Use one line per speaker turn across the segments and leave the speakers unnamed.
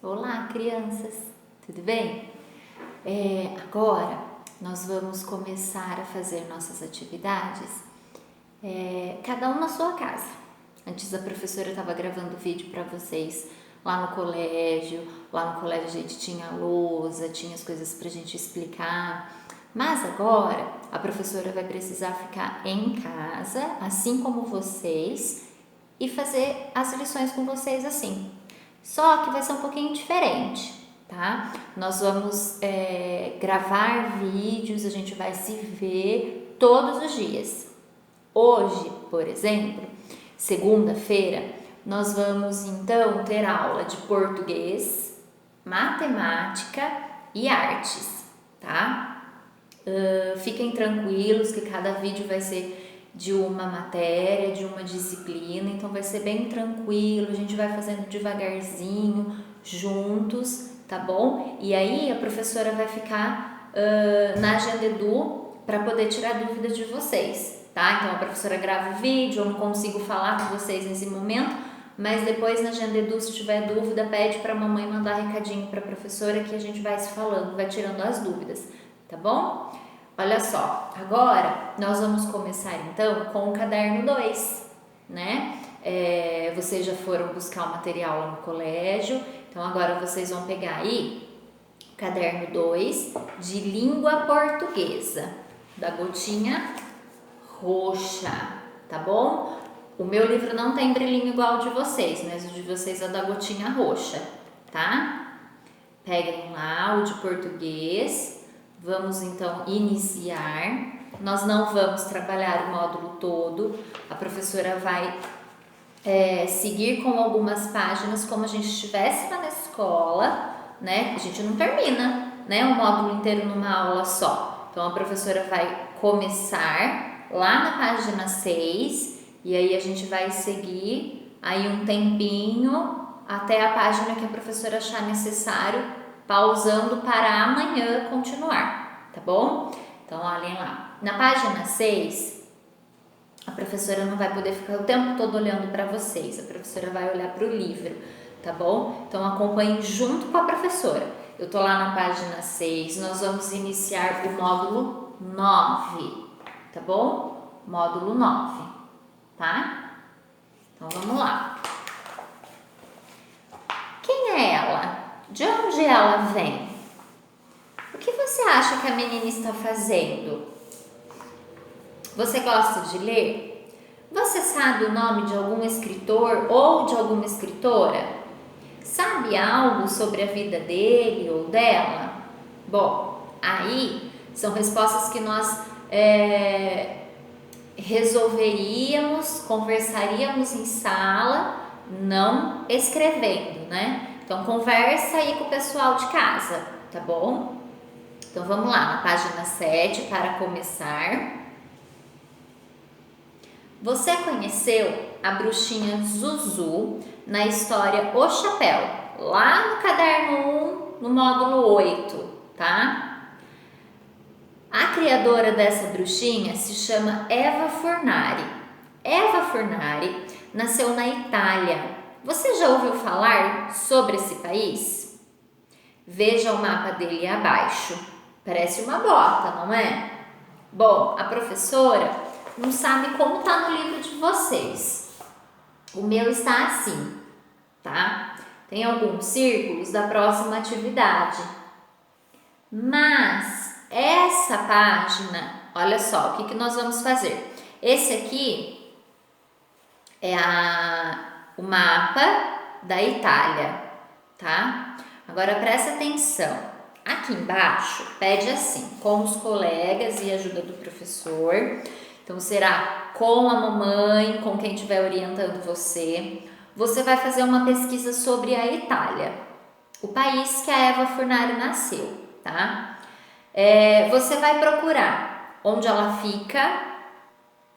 Olá, crianças, tudo bem? Agora nós vamos começar a fazer nossas atividades, cada um na sua casa. Antes a professora estava gravando vídeo para vocês lá no colégio. Lá no colégio a gente tinha a lousa, tinha as coisas para a gente explicar. Mas agora a professora vai precisar ficar em casa, assim como vocês, e fazer as lições com vocês assim. Só que vai ser um pouquinho diferente, tá? Nós vamos gravar vídeos, a gente vai se ver todos os dias. Hoje, por exemplo, segunda-feira, nós vamos então ter aula de português, matemática e artes, tá? Fiquem tranquilos que cada vídeo vai ser de uma matéria, de uma disciplina, então vai ser bem tranquilo, a gente vai fazendo devagarzinho, juntos, tá bom? E aí a professora vai ficar na Agenda Edu para poder tirar dúvidas de vocês, tá? Então a professora grava o vídeo, eu não consigo falar com vocês nesse momento, mas depois na Agenda Edu, se tiver dúvida, pede para a mamãe mandar recadinho para a professora que a gente vai se falando, vai tirando as dúvidas, tá bom? Olha só, agora nós vamos começar então com o caderno 2, né? Vocês já foram buscar o material lá no colégio, então agora vocês vão pegar aí o caderno 2 de língua portuguesa, da gotinha roxa, tá bom? O meu livro não tem brilhinho igual ao de vocês, mas o de vocês é da gotinha roxa, tá? Peguem lá o de português. Vamos então iniciar. Nós não vamos trabalhar o módulo todo. A professora vai seguir com algumas páginas como a gente estivesse lá na escola, né? A gente não termina, né, o módulo inteiro numa aula só. Então a professora vai começar lá na página 6 e aí a gente vai seguir aí um tempinho até a página que a professora achar necessário, pausando para amanhã continuar, tá bom? Então, olhem lá. Na página 6, a professora não vai poder ficar o tempo todo olhando para vocês, a professora vai olhar para o livro, tá bom? Então, acompanhem junto com a professora. Eu tô lá na página 6, nós vamos iniciar o módulo 9, tá bom? Módulo 9, tá? Então, vamos lá. Quem é ela? De onde ela vem? O que você acha que a menina está fazendo? Você gosta de ler? Você sabe o nome de algum escritor ou de alguma escritora? Sabe algo sobre a vida dele ou dela? Bom, aí são respostas que nós resolveríamos, conversaríamos em sala, não escrevendo, né? Então, conversa aí com o pessoal de casa, tá bom? Então, vamos lá, na página 7, para começar. Você conheceu a bruxinha Zuzu na história O Chapéu, lá no caderno 1, no módulo 8, tá? A criadora dessa bruxinha se chama Eva Fornari. Eva Fornari nasceu na Itália. Você já ouviu falar sobre esse país? Veja o mapa dele abaixo. Parece uma bota, não é? Bom, a professora não sabe como está no livro de vocês. O meu está assim, tá? Tem alguns círculos da próxima atividade. Mas essa página, olha só, o que nós vamos fazer? Esse aqui é o mapa da Itália, tá? Agora presta atenção. Aqui embaixo pede assim, com os colegas e ajuda do professor. Então será com a mamãe, com quem estiver orientando você. Você vai fazer uma pesquisa sobre a Itália, o país que a Eva Fornari nasceu, tá? Você vai procurar onde ela fica,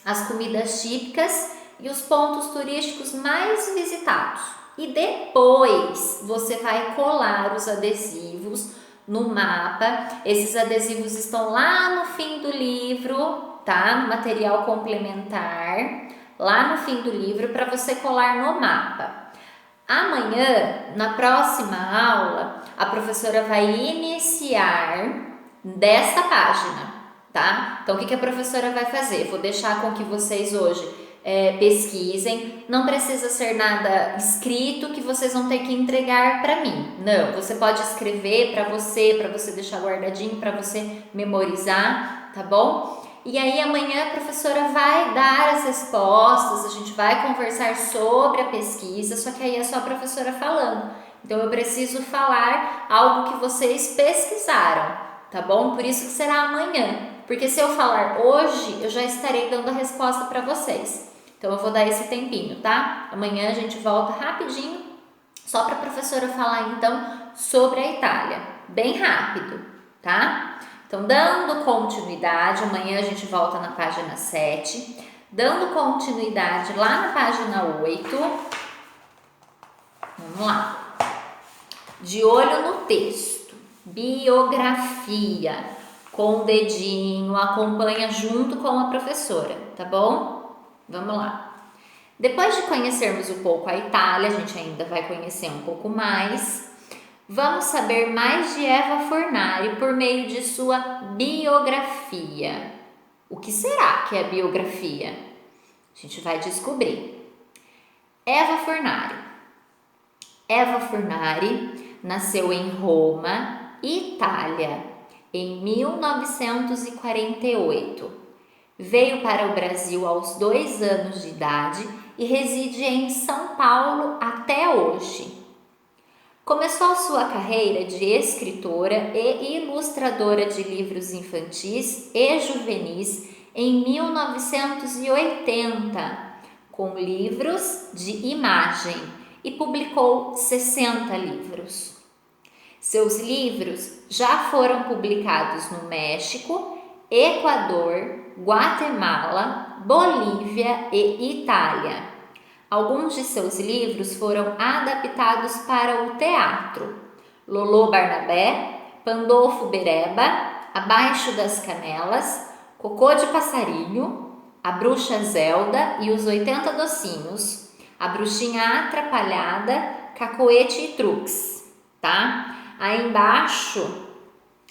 as comidas típicas e os pontos turísticos mais visitados. E depois você vai colar os adesivos no mapa. Esses adesivos estão lá no fim do livro, tá? No material complementar, lá no fim do livro, para você colar no mapa. Amanhã, na próxima aula, a professora vai iniciar desta página, tá? Então, o que a professora vai fazer? Vou deixar com que vocês hoje pesquisem. Não precisa ser nada escrito que vocês vão ter que entregar para mim. Não, você pode escrever para você deixar guardadinho, para você memorizar, tá bom? E aí amanhã a professora vai dar as respostas, a gente vai conversar sobre a pesquisa, só que aí é só a professora falando. Então eu preciso falar algo que vocês pesquisaram, tá bom? Por isso que será amanhã, porque se eu falar hoje, eu já estarei dando a resposta para vocês. Então eu vou dar esse tempinho, tá? Amanhã a gente volta rapidinho, só para a professora falar então sobre a Itália, bem rápido, tá? Então, dando continuidade, amanhã a gente volta na página 7, dando continuidade lá na página 8, vamos lá, de olho no texto, biografia, com o dedinho, acompanha junto com a professora, tá bom? Vamos lá. Depois de conhecermos um pouco a Itália, a gente ainda vai conhecer um pouco mais. Vamos saber mais de Eva Fornari por meio de sua biografia. O que será que é biografia? A gente vai descobrir. Eva Fornari. Eva Fornari nasceu em Roma, Itália, em 1948. Veio para o Brasil aos 2 anos de idade e reside em São Paulo até hoje. Começou sua carreira de escritora e ilustradora de livros infantis e juvenis em 1980, com livros de imagem, e publicou 60 livros. Seus livros já foram publicados no México, Equador, Guatemala, Bolívia e Itália. Alguns de seus livros foram adaptados para o teatro: Lolô Barnabé, Pandolfo Bereba, Abaixo das Canelas, Cocô de Passarinho, A Bruxa Zelda e os 80 Docinhos, A Bruxinha Atrapalhada, Cacoete e Truques, tá? Aí embaixo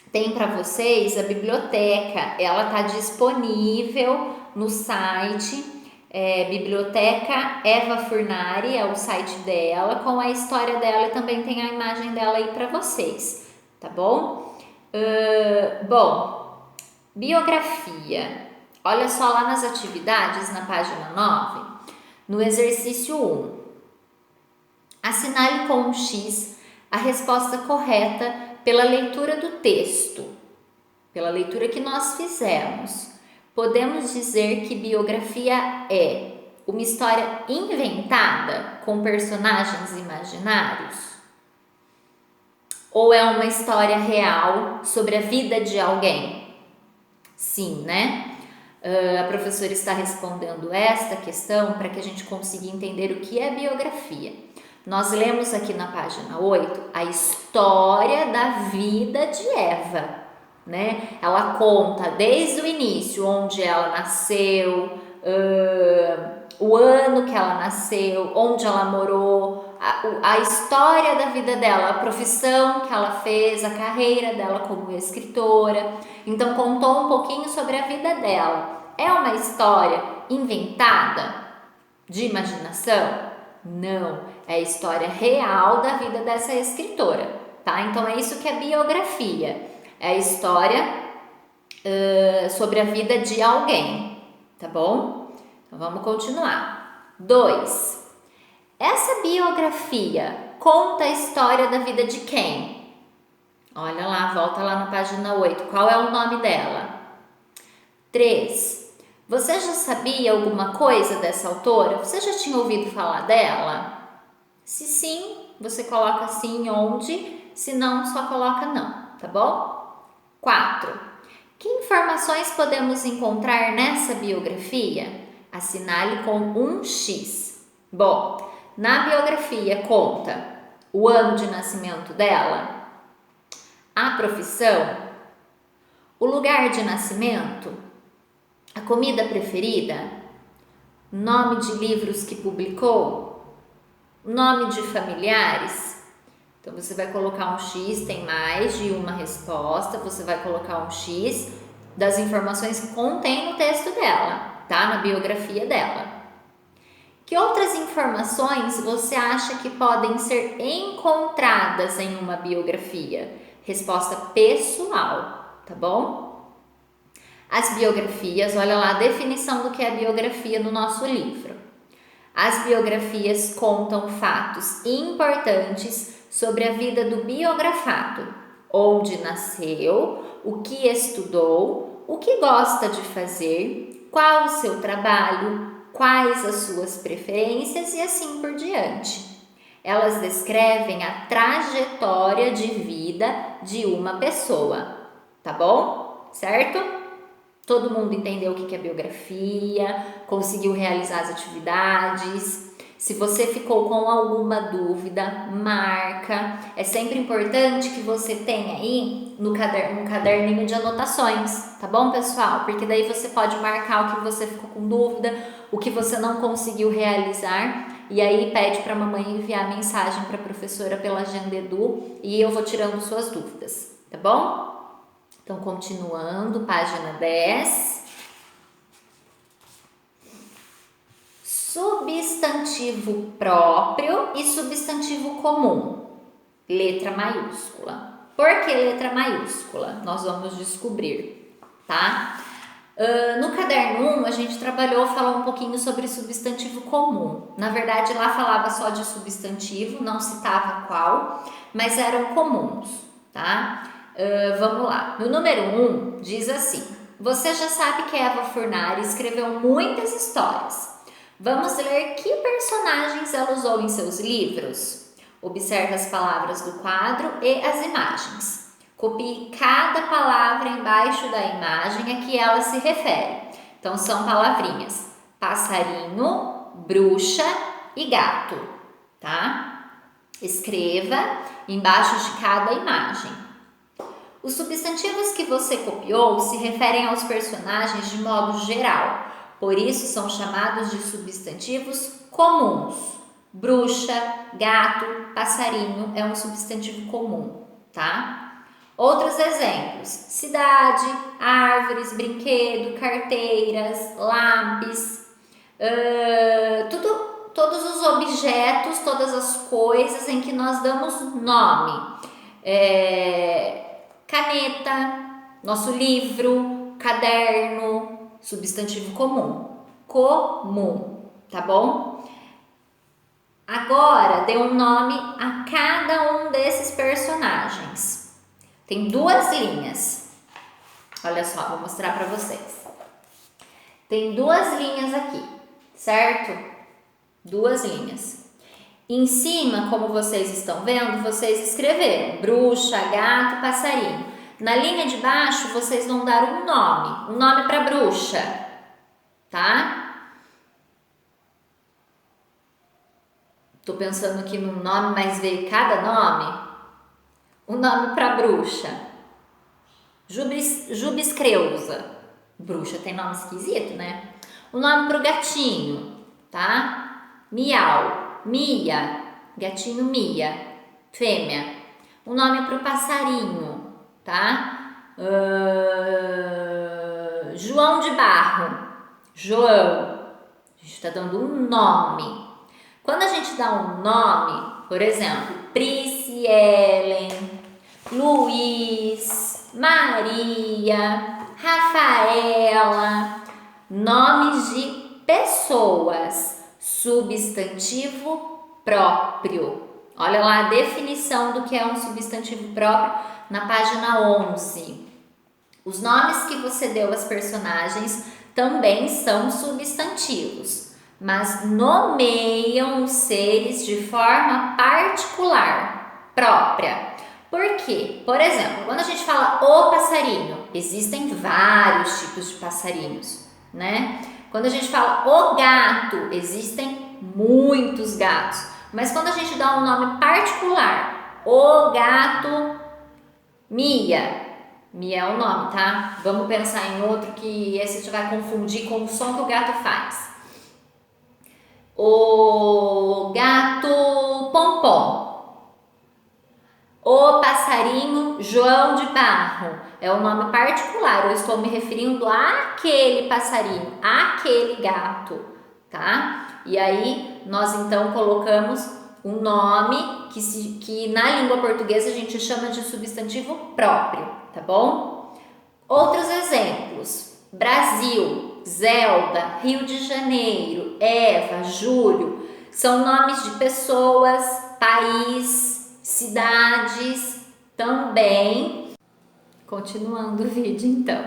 tem para vocês a biblioteca, ela está disponível no site. Biblioteca Eva Fornari é o site dela, com a história dela, e também tem a imagem dela aí para vocês, tá bom? Bom, biografia. Olha só lá nas atividades, na página 9, no exercício 1. Assinale com um X a resposta correta pela leitura do texto, pela leitura que nós fizemos. Podemos dizer que biografia é uma história inventada com personagens imaginários? Ou é uma história real sobre a vida de alguém? Sim, né? A professora está respondendo esta questão para que a gente consiga entender o que é biografia. Nós lemos aqui na página 8 a história da vida de Eva. Né? Ela conta desde o início onde ela nasceu, o ano que ela nasceu, onde ela morou, a história da vida dela, a profissão que ela fez, a carreira dela como escritora. Então contou um pouquinho sobre a vida dela. É uma história inventada de imaginação? Não, é a história real da vida dessa escritora, tá? Então é isso que é biografia. É a história sobre a vida de alguém, tá bom? Então vamos continuar. 2. Essa biografia conta a história da vida de quem? Olha lá, volta lá na página 8. Qual é o nome dela? 3. Você já sabia alguma coisa dessa autora? Você já tinha ouvido falar dela? Se sim, você coloca sim onde, se não, só coloca não, tá bom? 4. Que informações podemos encontrar nessa biografia? Assinale com um X. Bom, na biografia conta o ano de nascimento dela, a profissão, o lugar de nascimento, a comida preferida, nome de livros que publicou, Nome de familiares. Então, você vai colocar um X, tem mais de uma resposta, você vai colocar um X das informações que contém no texto dela, tá? Na biografia dela. Que outras informações você acha que podem ser encontradas em uma biografia? Resposta pessoal, tá bom? As biografias, olha lá a definição do que é biografia no nosso livro. As biografias contam fatos importantes sobre a vida do biografado, onde nasceu, o que estudou, o que gosta de fazer, qual o seu trabalho, quais as suas preferências e assim por diante. Elas descrevem a trajetória de vida de uma pessoa, tá bom? Certo? Todo mundo entendeu o que é biografia, conseguiu realizar as atividades. Se você ficou com alguma dúvida, marca. É sempre importante que você tenha aí um caderninho de anotações, tá bom, pessoal? Porque daí você pode marcar o que você ficou com dúvida, o que você não conseguiu realizar, e aí pede para a mamãe enviar mensagem para a professora pela Agenda Edu e eu vou tirando suas dúvidas, tá bom? Então, continuando, página 10. Substantivo próprio e substantivo comum. Letra maiúscula. Por que letra maiúscula? Nós vamos descobrir, tá? No caderno 1, a gente falou um pouquinho sobre substantivo comum. Na verdade, lá falava só de substantivo, não citava qual, mas eram comuns, tá? Vamos lá. No número 1, diz assim: você já sabe que Eva Furnari escreveu muitas histórias. Vamos ler que personagens ela usou em seus livros? Observe as palavras do quadro e as imagens. Copie cada palavra embaixo da imagem a que ela se refere. Então, são palavrinhas: passarinho, bruxa e gato, tá? Escreva embaixo de cada imagem. Os substantivos que você copiou se referem aos personagens de modo geral, por isso são chamados de substantivos comuns. Bruxa, gato, passarinho é um substantivo comum, tá? Outros exemplos: cidade, árvores, brinquedo, carteiras, lápis, todos os objetos, todas as coisas em que nós damos nome. Caneta, nosso livro, caderno, substantivo comum. Comum, tá bom? Agora, dê um nome a cada um desses personagens. Tem 2 linhas. Olha só, vou mostrar para vocês. Tem 2 linhas aqui, certo? 2 linhas. Em cima, como vocês estão vendo, vocês escreveram bruxa, gato, passarinho. Na linha de baixo, vocês vão dar um nome para bruxa, tá? Tô pensando aqui no nome, mas veio cada nome. Um nome para bruxa: Jubes Creuza. Bruxa tem nome esquisito, né? O nome para o gatinho, tá? Miau. Mia, gatinho Mia, fêmea. O nome para o passarinho, tá? João de Barro, João. A gente está dando um nome. Quando a gente dá um nome, por exemplo, Prisci, Ellen, Luiz, Maria, Rafaela, nomes de pessoas. Substantivo próprio. Olha lá a definição do que é um substantivo próprio na página 11. Os nomes que você deu às personagens também são substantivos, mas nomeiam os seres de forma particular, própria. Por quê? Por exemplo, quando a gente fala o passarinho, existem vários tipos de passarinhos, né? Quando a gente fala o gato, existem muitos gatos. Mas quando a gente dá um nome particular, o gato Mia. Mia é o nome, tá? Vamos pensar em outro que esse a gente vai confundir com o som que o gato faz. o gato Pompom, o passarinho João de Barro. É um nome particular, eu estou me referindo àquele passarinho, àquele gato, tá? E aí, nós então colocamos um nome que na língua portuguesa a gente chama de substantivo próprio, tá bom? Outros exemplos: Brasil, Zelda, Rio de Janeiro, Eva, Júlio, são nomes de pessoas, país, cidades também. Continuando o vídeo então.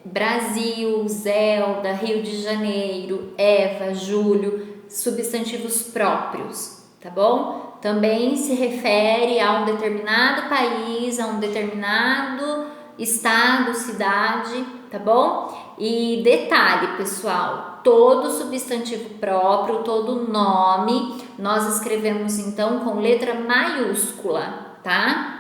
Brasil, Zelda, Rio de Janeiro, Eva, Júlio, substantivos próprios, tá bom? Também se refere a um determinado país, a um determinado estado, cidade, tá bom? E detalhe, pessoal, todo substantivo próprio, todo nome, nós escrevemos então com letra maiúscula, tá?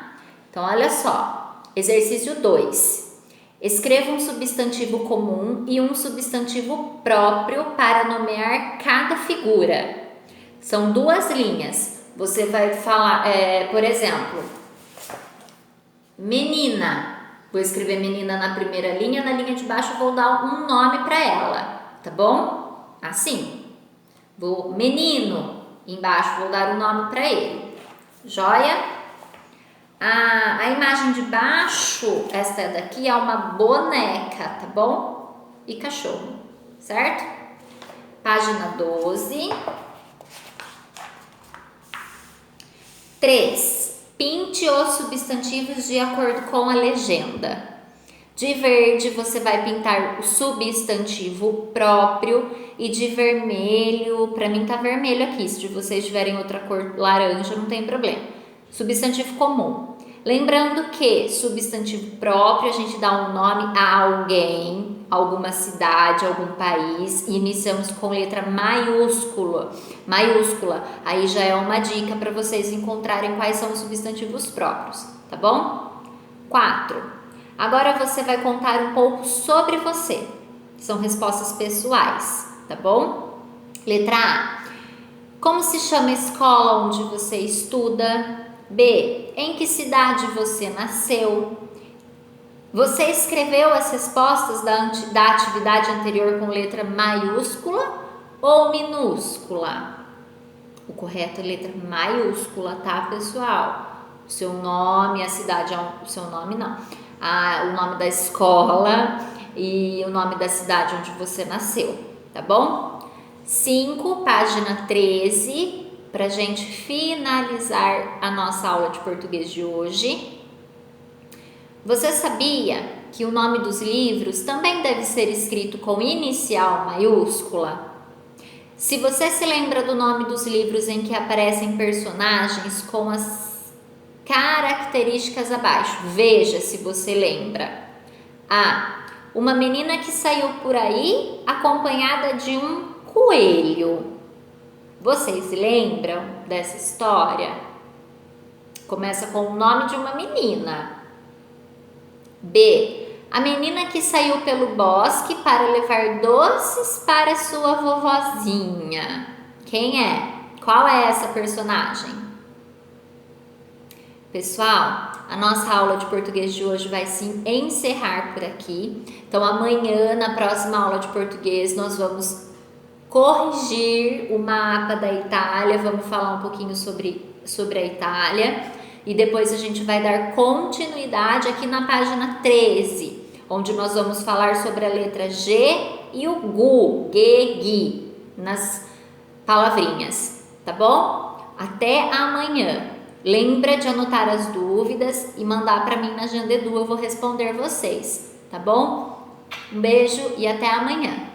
Então, olha só, exercício 2. Escreva um substantivo comum e um substantivo próprio para nomear cada figura. São 2 linhas. Você vai falar, por exemplo, menina. Vou escrever menina na primeira linha, na linha de baixo eu vou dar um nome para ela, tá bom? Assim. Menino, embaixo vou dar um nome para ele. Joia? A imagem de baixo, esta daqui é uma boneca, tá bom? E cachorro, certo? Página 12. 3. Pinte os substantivos de acordo com a legenda. De verde você vai pintar o substantivo próprio e de vermelho, para mim tá vermelho aqui, se vocês tiverem outra cor laranja não tem problema. Substantivo comum. Lembrando que substantivo próprio a gente dá um nome a alguém, alguma cidade, algum país e iniciamos com letra maiúscula. Aí já é uma dica para vocês encontrarem quais são os substantivos próprios, tá bom? 4. Agora você vai contar um pouco sobre você. São respostas pessoais, tá bom? Letra A. Como se chama a escola onde você estuda? B. Em que cidade você nasceu? Você escreveu as respostas da atividade anterior com letra maiúscula ou minúscula? O correto é letra maiúscula, tá, pessoal? O seu nome, a cidade, o seu nome não. O nome da escola e o nome da cidade onde você nasceu, tá bom? 5, página 13. Para a gente finalizar a nossa aula de português de hoje. Você sabia que o nome dos livros também deve ser escrito com inicial maiúscula? Se você se lembra do nome dos livros em que aparecem personagens com as características abaixo, veja se você lembra. A. Uma menina que saiu por aí acompanhada de um coelho. Vocês lembram dessa história? Começa com o nome de uma menina. B. A menina que saiu pelo bosque para levar doces para sua vovozinha. Quem é? Qual é essa personagem? Pessoal, a nossa aula de português de hoje vai se encerrar por aqui. Então, amanhã, na próxima aula de português, nós vamos corrigir o mapa da Itália, vamos falar um pouquinho sobre a Itália e depois a gente vai dar continuidade aqui na página 13, onde nós vamos falar sobre a letra G e o GU, GI, nas palavrinhas, tá bom? Até amanhã. Lembra de anotar as dúvidas e mandar para mim na Agenda Edu, eu vou responder vocês, tá bom? Um beijo e até amanhã.